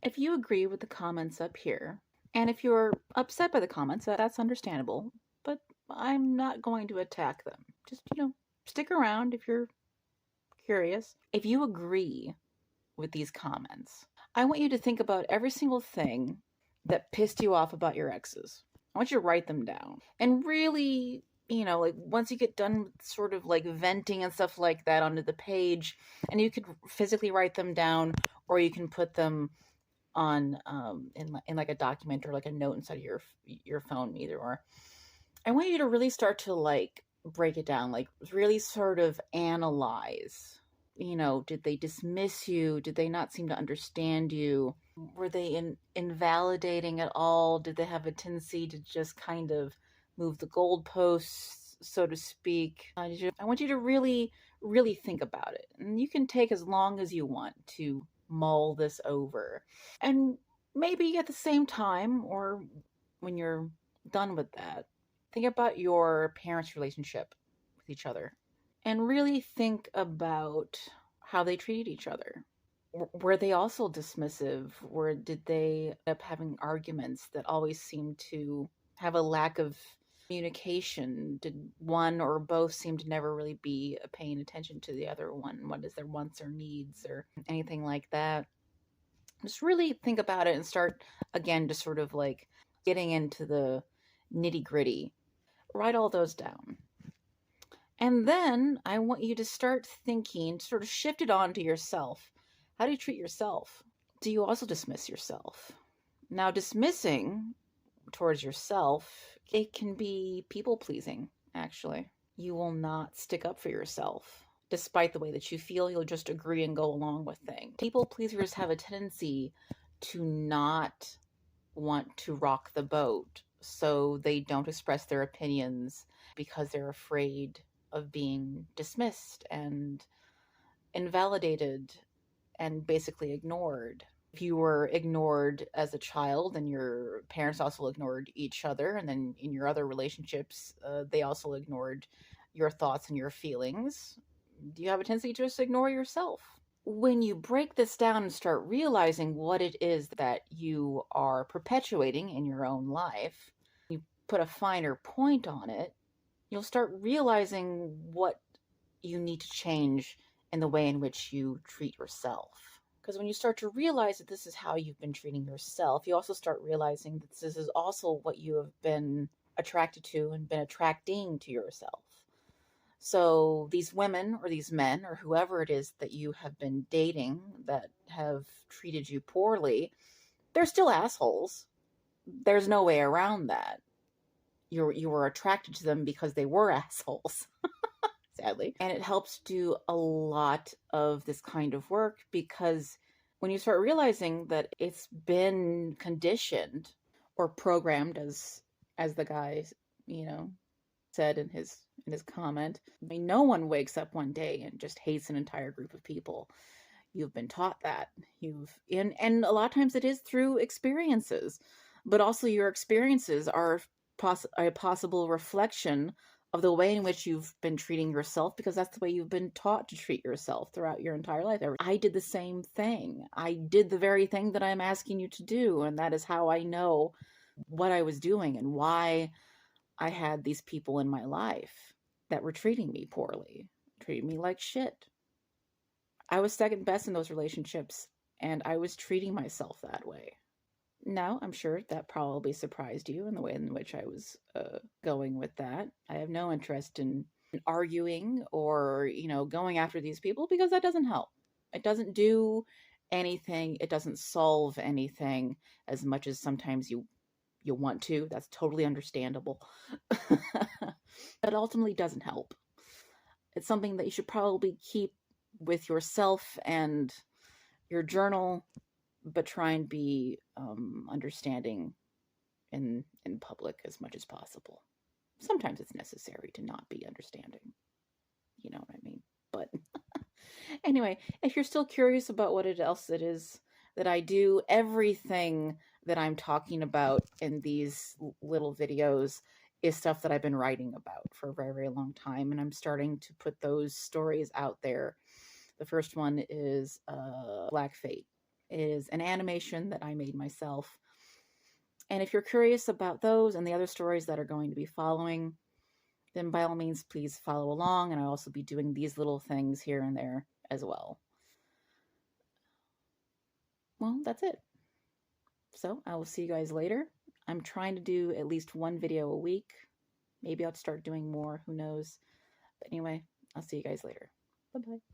If you agree with the comments up here, and if you're upset by the comments, that's understandable, but I'm not going to attack them. Just, stick around if you're curious. If you agree with these comments, I want you to think about every single thing that pissed you off about your exes. I want you to write them down and really, like once you get done with sort of like venting and stuff like that onto the page, and you could physically write them down, or you can put them on in like a document or like a note inside of your phone, either or. I want you to really start to like break it down, like really sort of analyze. Did they dismiss you? Did they not seem to understand you? Were they invalidating at all? Did they have a tendency to just kind of move the goalposts, so to speak? I want you to really, really think about it. And you can take as long as you want to mull this over. And maybe at the same time, or when you're done with that, think about your parents' relationship with each other and really think about how they treated each other. Were they also dismissive? Or did they end up having arguments that always seemed to have a lack of communication? Did one or both seem to never really be paying attention to the other one? What is their wants or needs or anything like that? Just really think about it and start again, just sort of like getting into the nitty gritty. Write all those down. And then I want you to start thinking, sort of shift it on to yourself. How do you treat yourself? Do you also dismiss yourself? Now, dismissing towards yourself, it can be people pleasing, actually. You will not stick up for yourself. Despite the way that you feel, you'll just agree and go along with things. People pleasers have a tendency to not want to rock the boat, so they don't express their opinions because they're afraid of being dismissed and invalidated and basically ignored. If you were ignored as a child and your parents also ignored each other, and then in your other relationships, they also ignored your thoughts and your feelings, do you have a tendency to just ignore yourself? When you break this down and start realizing what it is that you are perpetuating in your own life, you put a finer point on it, you'll start realizing what you need to change in the way in which you treat yourself. Because when you start to realize that this is how you've been treating yourself, you also start realizing that this is also what you have been attracted to and been attracting to yourself. So these women or these men or whoever it is that you have been dating that have treated you poorly, they're still assholes. There's no way around that. You were attracted to them because they were assholes. Sadly. And it helps do a lot of this kind of work, because when you start realizing that it's been conditioned or programmed, as the guy, said in his comment, I mean, no one wakes up one day and just hates an entire group of people. You've been taught that. And a lot of times it is through experiences, but also your experiences are a possible reflection of the way in which you've been treating yourself, because that's the way you've been taught to treat yourself throughout your entire life. I did the same thing. I did the very thing that I'm asking you to do, and that is how I know what I was doing and why I had these people in my life that were treating me poorly, treating me like shit. I was second best in those relationships, and I was treating myself that way. Now, I'm sure that probably surprised you in the way in which I was going with that. I have no interest in arguing or, going after these people, because that doesn't help. It doesn't do anything. It doesn't solve anything as much as sometimes you want to. That's totally understandable. But ultimately doesn't help. It's something that you should probably keep with yourself and your journal, but try and be understanding in public as much as possible. Sometimes it's necessary to not be understanding. You know what I mean? But anyway, if you're still curious about what else it is that I do, everything that I'm talking about in these little videos is stuff that I've been writing about for a very, very long time, and I'm starting to put those stories out there. The first one is Black Fate. It is an animation that I made myself. And if you're curious about those and the other stories that are going to be following, then by all means, please follow along. And I'll also be doing these little things here and there as well. Well, that's it. So I will see you guys later. I'm trying to do at least one video a week. Maybe I'll start doing more, who knows. But anyway, I'll see you guys later. Bye-bye.